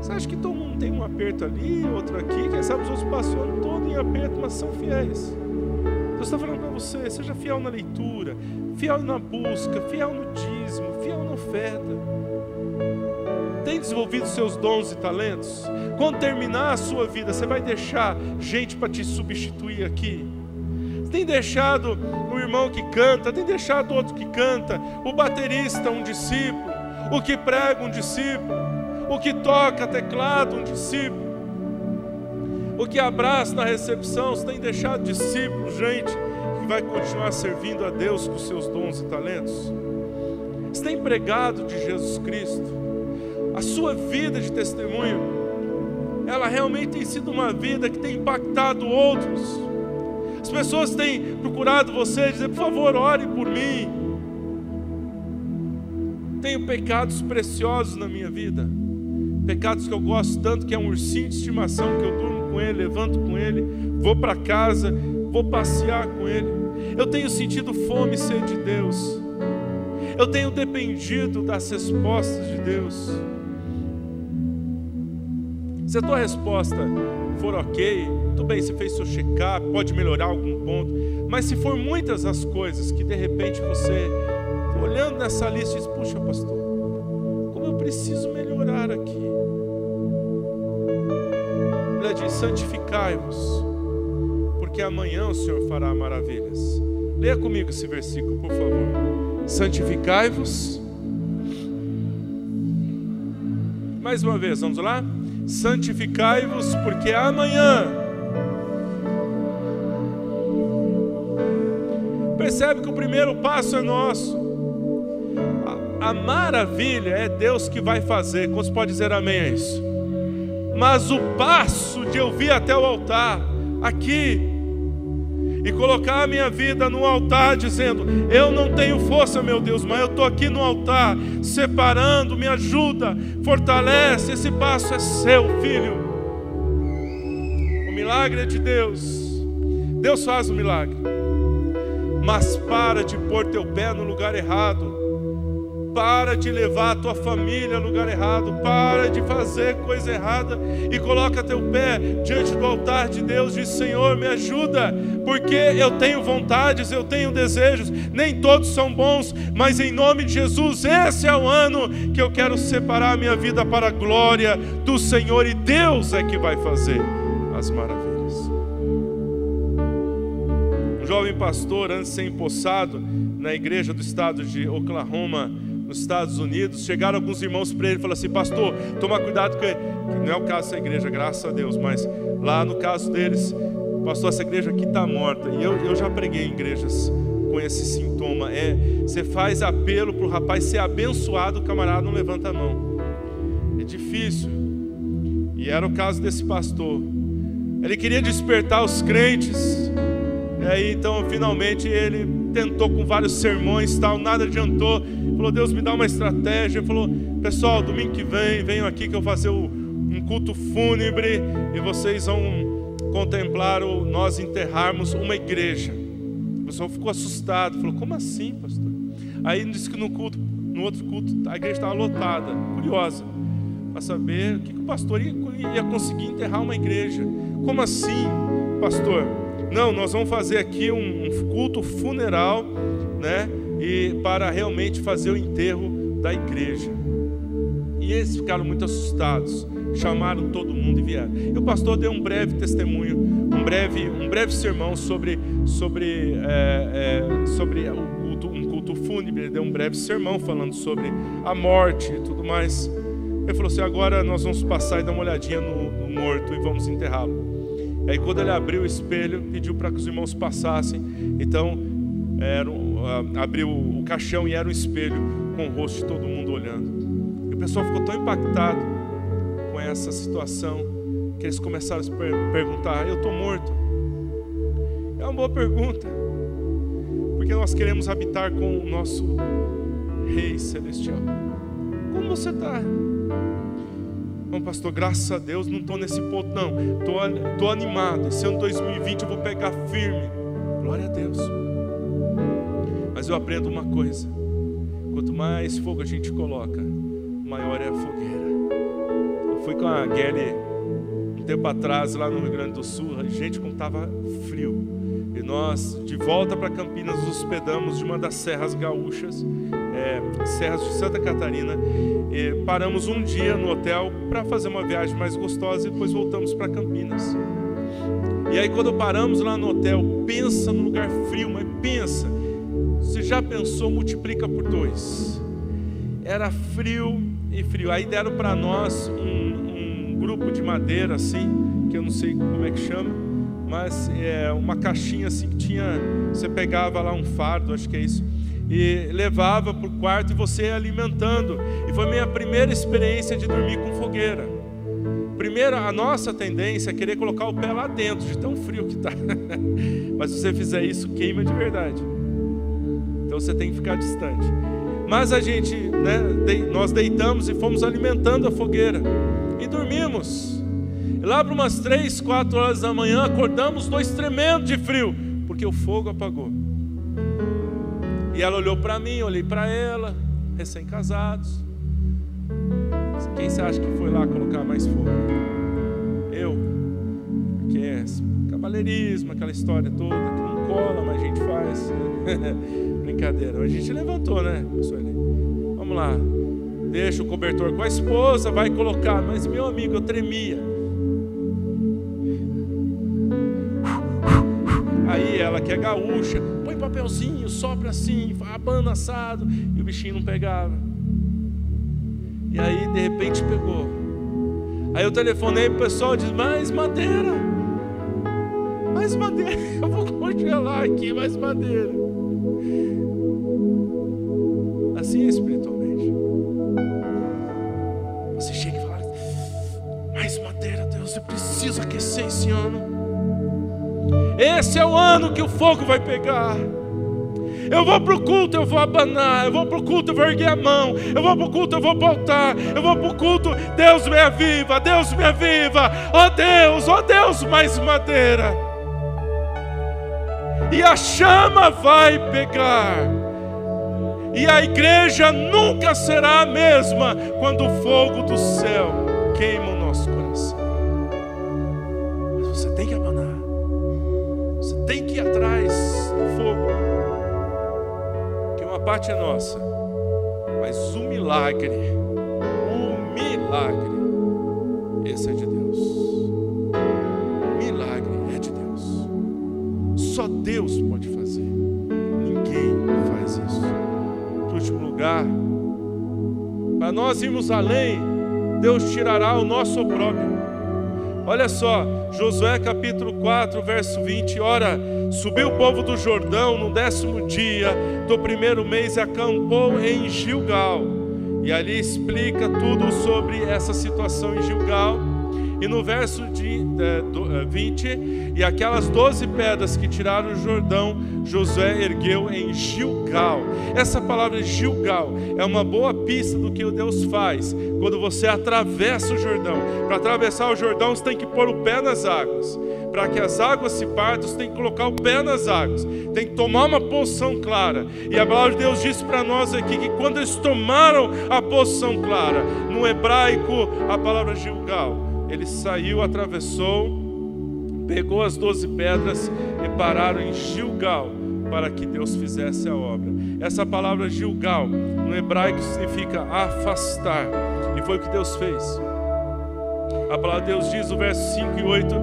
Você acha que todo mundo tem um aperto ali, outro aqui? Quem sabe os outros passam o ano todo em aperto, mas são fiéis. Deus está falando para você, seja fiel na leitura, fiel na busca, fiel no dízimo, fiel na oferta. Tem desenvolvido seus dons e talentos? Quando terminar a sua vida, você vai deixar gente para te substituir aqui? Você tem deixado o irmão que canta, tem deixado outro que canta, o baterista um discípulo, o que prega um discípulo, o que toca teclado um discípulo, o que abraça na recepção. Você tem deixado discípulos, gente que vai continuar servindo a Deus com seus dons e talentos? Você tem pregado de Jesus Cristo? A sua vida de testemunho, ela realmente tem sido uma vida que tem impactado outros. As pessoas têm procurado você e dizer, por favor, ore por mim. Tenho pecados preciosos na minha vida, pecados que eu gosto tanto, que é um ursinho de estimação, que eu durmo com ele, levanto com ele, vou para casa, vou passear com ele. Eu tenho sentido fome e sede de Deus. Eu tenho dependido das respostas de Deus. Se a tua resposta for ok, tudo bem, você fez seu check-up, pode melhorar algum ponto, mas se for muitas as coisas que de repente você, olhando nessa lista, diz, puxa pastor, como eu preciso melhorar aqui. Ele diz, santificai-vos, porque amanhã o Senhor fará maravilhas. Leia comigo esse versículo, por favor. Santificai-vos. Mais uma vez, vamos lá? Santificai-vos, porque amanhã. Percebe que o primeiro passo é nosso. A maravilha é Deus que vai fazer. Quantos pode dizer amém a isso? Mas o passo de eu vir até o altar, aqui, e colocar a minha vida no altar, dizendo, eu não tenho força, meu Deus, mas eu estou aqui no altar, separando, me ajuda, fortalece. Esse passo é seu, filho. O milagre é de Deus. Deus faz o milagre. Mas para de pôr teu pé no lugar errado. Para de levar a tua família no lugar errado. Para de fazer coisa errada e coloca teu pé diante do altar de Deus. Diz, Senhor, me ajuda, porque eu tenho vontades, eu tenho desejos, nem todos são bons, mas em nome de Jesus, esse é o ano que eu quero separar a minha vida para a glória do Senhor, e Deus é que vai fazer as maravilhas. Um jovem pastor, antes de ser empossado na igreja do estado de Oklahoma, nos Estados Unidos, chegaram alguns irmãos para ele e falaram assim, pastor, toma cuidado, que não é o caso dessa igreja, graças a Deus, mas lá no caso deles, pastor, essa igreja aqui está morta. E eu já preguei em igrejas com esse sintoma. Você faz apelo para o rapaz ser abençoado, o camarada não levanta a mão. É difícil. E era o caso desse pastor. Ele queria despertar os crentes. E aí então finalmente ele tentou com vários sermões, tal, nada adiantou. Falou, Deus, me dá uma estratégia. Ele falou, pessoal, domingo que vem, venham aqui que eu vou fazer um culto fúnebre e vocês vão contemplar nós enterrarmos uma igreja. O pessoal ficou assustado, falou, como assim, pastor? Aí disse que no outro culto, a igreja estava lotada, curiosa, para saber o que o pastor ia conseguir enterrar uma igreja. Como assim, pastor? Não, nós vamos fazer aqui um culto funeral, né? E para realmente fazer o enterro da igreja. E eles ficaram muito assustados, chamaram todo mundo e vieram. E o pastor deu um breve testemunho, um breve sermão sobre um culto fúnebre. Ele deu um breve sermão falando sobre a morte e tudo mais. Ele falou assim, agora nós vamos passar e dar uma olhadinha no morto e vamos enterrá-lo. Aí quando ele abriu o espelho, pediu para que os irmãos passassem. Então abriu o caixão e era um espelho com o rosto de todo mundo olhando. E o pessoal ficou tão impactado com essa situação que eles começaram a se perguntar, eu estou morto? É uma boa pergunta, porque nós queremos habitar com o nosso Rei Celestial, Como você está? Bom, pastor, graças a Deus não estou nesse ponto, não. Estou animado. Esse ano 2020 eu vou pegar firme. Glória a Deus. Mas eu aprendo uma coisa: quanto mais fogo a gente coloca, maior é a fogueira. Eu fui com a Kelly um tempo atrás lá no Rio Grande do Sul. Gente, como estava frio. E nós, de volta para Campinas, nos hospedamos de uma das serras gaúchas, serras de Santa Catarina, e paramos um dia no hotel para fazer uma viagem mais gostosa e depois voltamos para Campinas. E aí quando paramos lá no hotel, pensa no lugar frio, mas pensa, você já pensou, multiplica por 2. Era frio e frio. Aí deram para nós um grupo de madeira assim, que eu não sei como é que chama, mas é uma caixinha assim que tinha, você pegava lá um fardo, acho que é isso, e levava para o quarto e você ia alimentando. E foi minha primeira experiência de dormir com fogueira. Primeiro, a nossa tendência é querer colocar o pé lá dentro, de tão frio que está. Mas se você fizer isso, queima de verdade. Então você tem que ficar distante. Mas a gente, nós deitamos e fomos alimentando a fogueira e dormimos. E lá para umas 3, 4 horas da manhã, acordamos 2 tremendo de frio, porque o fogo apagou. E ela olhou para mim, eu olhei para ela, recém-casados. Quem você acha que foi lá colocar mais fogo? Eu. Porque é cavalheirismo, aquela história toda, que não cola, mas a gente faz. Brincadeira. A gente levantou, né, professor? Vamos lá. Deixa o cobertor com a esposa, vai colocar. Mas, meu amigo, eu tremia. Aí ela, que é gaúcha, põe papelzinho, sopra assim, abana assado, e o bichinho não pegava. E aí de repente pegou. Aí eu telefonei pro pessoal e disse: mais madeira, eu vou congelar aqui, mais madeira. Assim é espiritualmente. Você chega e fala: mais madeira, Deus, eu preciso aquecer esse ano. Esse é o ano que o fogo vai pegar. Eu vou para o culto, eu vou abanar. Eu vou para o culto, eu vou erguer a mão. Eu vou para o culto, eu vou para o altar. Eu vou para o culto, Deus me aviva, Deus me aviva. Oh Deus, mais madeira. E a chama vai pegar. E a igreja nunca será a mesma quando o fogo do céu queima o nosso coração. Mas você tem que abanar. Tem que ir atrás do fogo, que uma parte é nossa, mas o milagre, esse é de Deus. O milagre é de Deus. Só Deus pode fazer. Ninguém faz isso. Em último lugar, para nós irmos além, Deus tirará o nosso opróbrio. Olha só, Josué capítulo 4, verso 20. Ora, subiu o povo do Jordão no 10º dia do 1º mês e acampou em Gilgal. E ali explica tudo sobre essa situação em Gilgal. E no verso 20, e aquelas 12 pedras que tiraram o Jordão, Josué ergueu em Gilgal. Essa palavra Gilgal é uma boa pista do que o Deus faz quando você atravessa o Jordão. Para atravessar o Jordão, você tem que pôr o pé nas águas. Para que as águas se partam, você tem que colocar o pé nas águas. Tem que tomar uma posição clara. E a palavra de Deus diz para nós aqui que quando eles tomaram a posição clara, no hebraico, a palavra Gilgal, ele saiu, atravessou, pegou as 12 pedras e pararam em Gilgal para que Deus fizesse a obra. Essa palavra Gilgal no hebraico significa afastar, e foi o que Deus fez. A palavra de Deus diz no verso 5 e 8: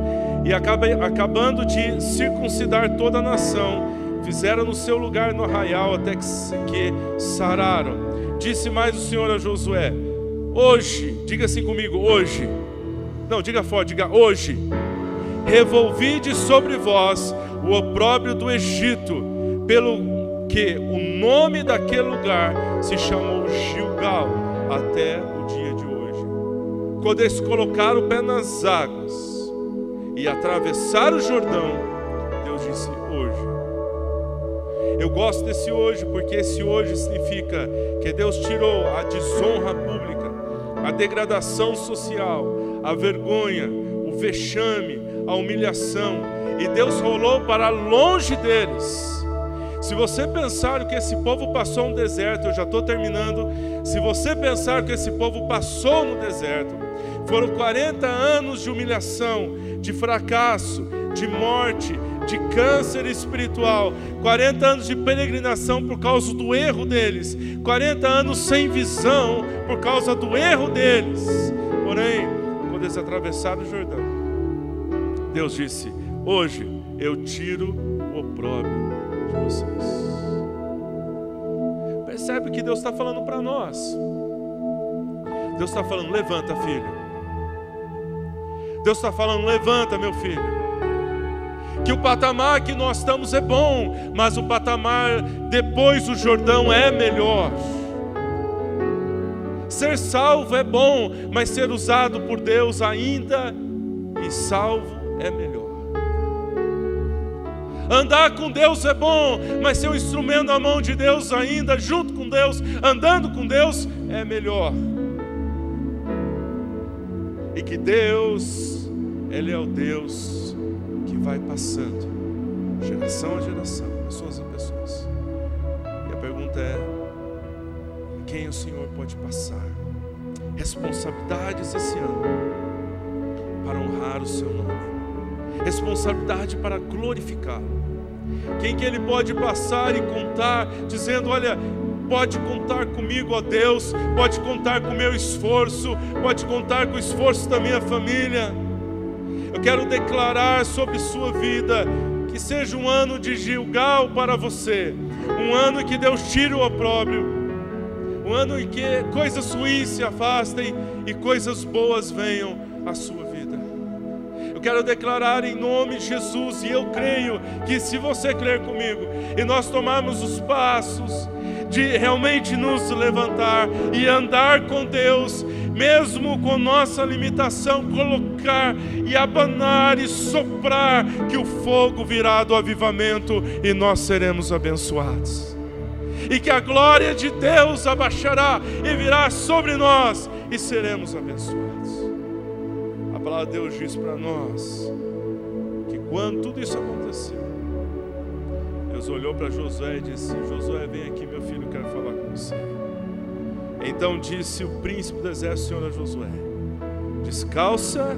e acabando de circuncidar toda a nação, fizeram no seu lugar no arraial até que sararam. Disse mais o Senhor a Josué: hoje, diga assim comigo, hoje. Não, diga forte, diga hoje. Revolvide sobre vós o opróbrio do Egito, pelo que o nome daquele lugar se chamou Gilgal até o dia de hoje. Quando eles colocaram o pé nas águas e atravessaram o Jordão, Deus disse hoje. Eu gosto desse hoje, porque esse hoje significa que Deus tirou a desonra pública, a degradação social, a vergonha, o vexame, a humilhação, e Deus rolou para longe deles. Se você pensar que esse povo passou um deserto, eu já estou terminando, se você pensar que esse povo passou no deserto, foram 40 anos de humilhação, de fracasso, de morte, de câncer espiritual, 40 anos de peregrinação por causa do erro deles, 40 anos sem visão por causa do erro deles. Porém, quando eles atravessaram o Jordão, Deus disse: hoje eu tiro o opróbrio de vocês. Percebe o que Deus está falando para nós? Deus está falando: levanta, filho. Deus está falando: levanta, meu filho. Que o patamar que nós estamos é bom, mas o patamar depois do Jordão é melhor. Ser salvo é bom, mas ser usado por Deus ainda e salvo é melhor. Andar com Deus é bom, mas ser um instrumento na mão de Deus ainda, junto com Deus, andando com Deus, é melhor. E que Deus, Ele é o Deus que vai passando, geração a geração, pessoas a pessoas. E a pergunta é: quem o Senhor pode passar responsabilidades esse ano para honrar o seu nome, responsabilidade para glorificá-lo? Quem que Ele pode passar e contar, dizendo: olha, pode contar comigo, ó Deus, pode contar com o meu esforço, pode contar com o esforço da minha família. Eu quero declarar sobre sua vida que seja um ano de Gilgal para você, um ano em que Deus tire o opróbrio, um ano em que coisas ruins se afastem e coisas boas venham à sua vida. Eu quero declarar em nome de Jesus, e eu creio que se você crer comigo e nós tomarmos os passos de realmente nos levantar e andar com Deus, mesmo com nossa limitação, colocar e abanar e soprar, que o fogo virá do avivamento e nós seremos abençoados. E que a glória de Deus abaixará e virá sobre nós e seremos abençoados. A palavra de Deus diz para nós que quando tudo isso aconteceu, Deus olhou para Josué e disse: Josué, vem aqui, meu filho, eu quero falar com você. Então disse o príncipe do exército, Senhor, a Josué: descalça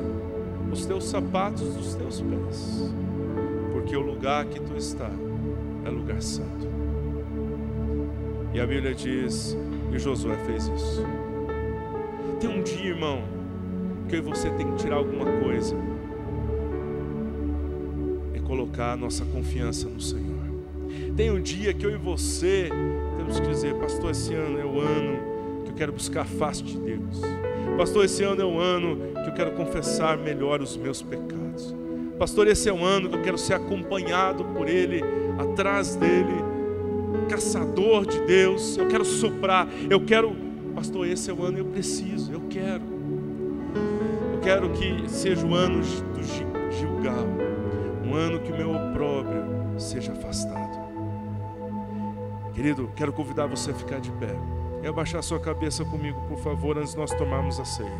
os teus sapatos dos teus pés, porque o lugar que tu está é lugar santo. E a Bíblia diz que Josué fez isso. Tem um dia, irmão, que eu e você tem que tirar alguma coisa e colocar a nossa confiança no Senhor. Tem um dia que eu e você temos que dizer: pastor, esse ano é o ano que eu quero buscar a face de Deus. Pastor, esse ano é o ano que eu quero confessar melhor os meus pecados. Pastor, esse é o ano que eu quero ser acompanhado por Ele, atrás dEle, caçador de Deus. Eu quero soprar, eu quero, pastor, esse é o ano, eu preciso, eu quero que seja o ano do Gilgal, um ano que o meu opróbrio seja afastado. Querido, quero convidar você a ficar de pé e abaixar sua cabeça comigo, por favor, antes de nós tomarmos a ceia.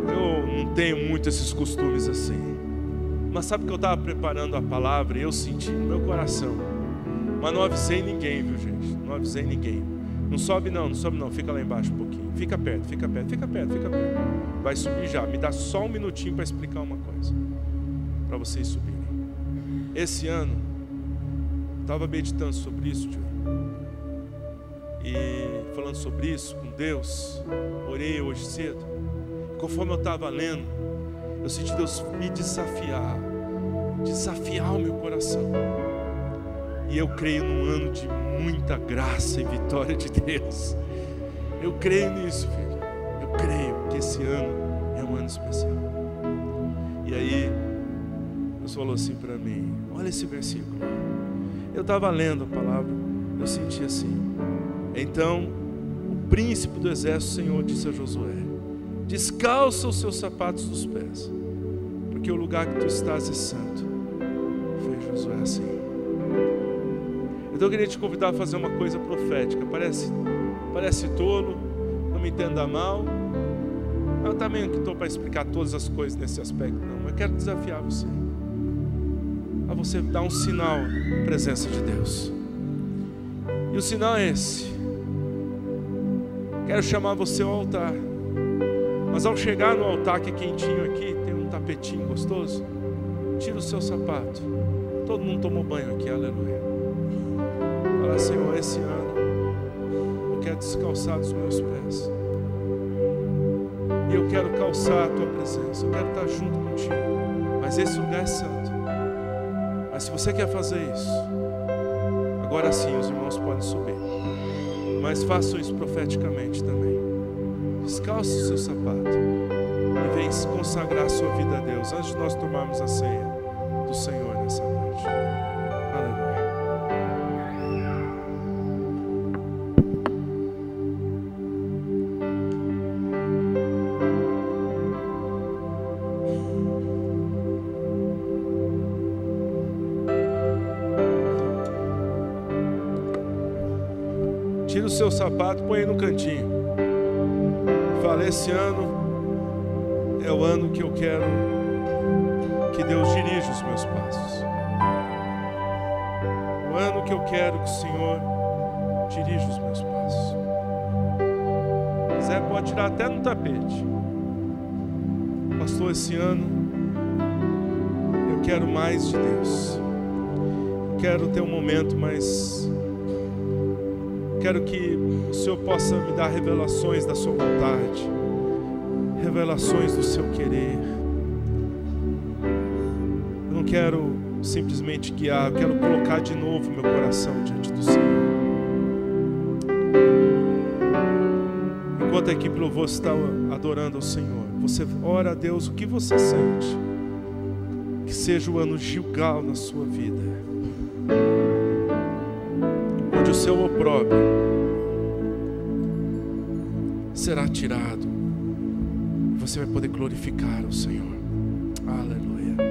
Eu não tenho muito esses costumes assim, mas sabe que eu estava preparando a palavra e eu senti no meu coração, mas não avisei ninguém, viu, gente? Não avisei ninguém. Não sobe não, fica lá embaixo um pouquinho. Fica perto. Vai subir já, me dá só um minutinho para explicar uma coisa, para vocês subirem. Esse ano, eu estava meditando sobre isso, tio, e falando sobre isso com Deus. Orei hoje cedo. Conforme eu estava lendo, eu senti Deus me desafiar o meu coração. E eu creio num ano de muita graça e vitória de Deus. Eu creio nisso, filho. Eu creio que esse ano é um ano especial. E aí, Deus falou assim para mim: olha esse versículo. Eu estava lendo a palavra, eu senti assim: então o príncipe do exército, Senhor, disse a Josué: descalça os seus sapatos dos pés, porque o lugar que tu estás é santo. Josué assim. Então eu queria te convidar a fazer uma coisa profética. Parece tolo, não me entenda mal. Eu também não estou para explicar todas as coisas nesse aspecto, não. Eu quero desafiar você a você dar um sinal na presença de Deus. E o sinal é esse. Quero chamar você ao altar. Mas ao chegar no altar, que é quentinho aqui, tem um tapetinho gostoso, tira o seu sapato. Todo mundo tomou banho aqui, aleluia. Fala, Senhor, esse ano eu quero descalçar os meus pés. E eu quero calçar a Tua presença. Eu quero estar junto contigo. Mas esse lugar é santo. Mas se você quer fazer isso, agora sim os irmãos podem subir. Mas façam isso profeticamente também. Descalce o seu sapato e vem consagrar a sua vida a Deus antes de nós tomarmos a ceia do Senhor nessa noite. Aleluia. Tira o seu sapato, põe aí no cantinho. Fala, esse ano é o ano que eu quero que Deus dirija os meus passos. O ano que eu quero que o Senhor dirija os meus passos. Se quiser, pode tirar até no tapete. Pastor, esse ano eu quero mais de Deus. Eu quero ter um momento mais... Quero que o Senhor possa me dar revelações da sua vontade, revelações do seu querer. Eu não quero simplesmente guiar, eu quero colocar de novo meu coração diante do Senhor. Enquanto a equipe louvor está adorando ao Senhor, você ora a Deus o que você sente. Que seja o ano Gilgal na sua vida, onde o seu opróbrio será tirado, você vai poder glorificar o Senhor. Aleluia.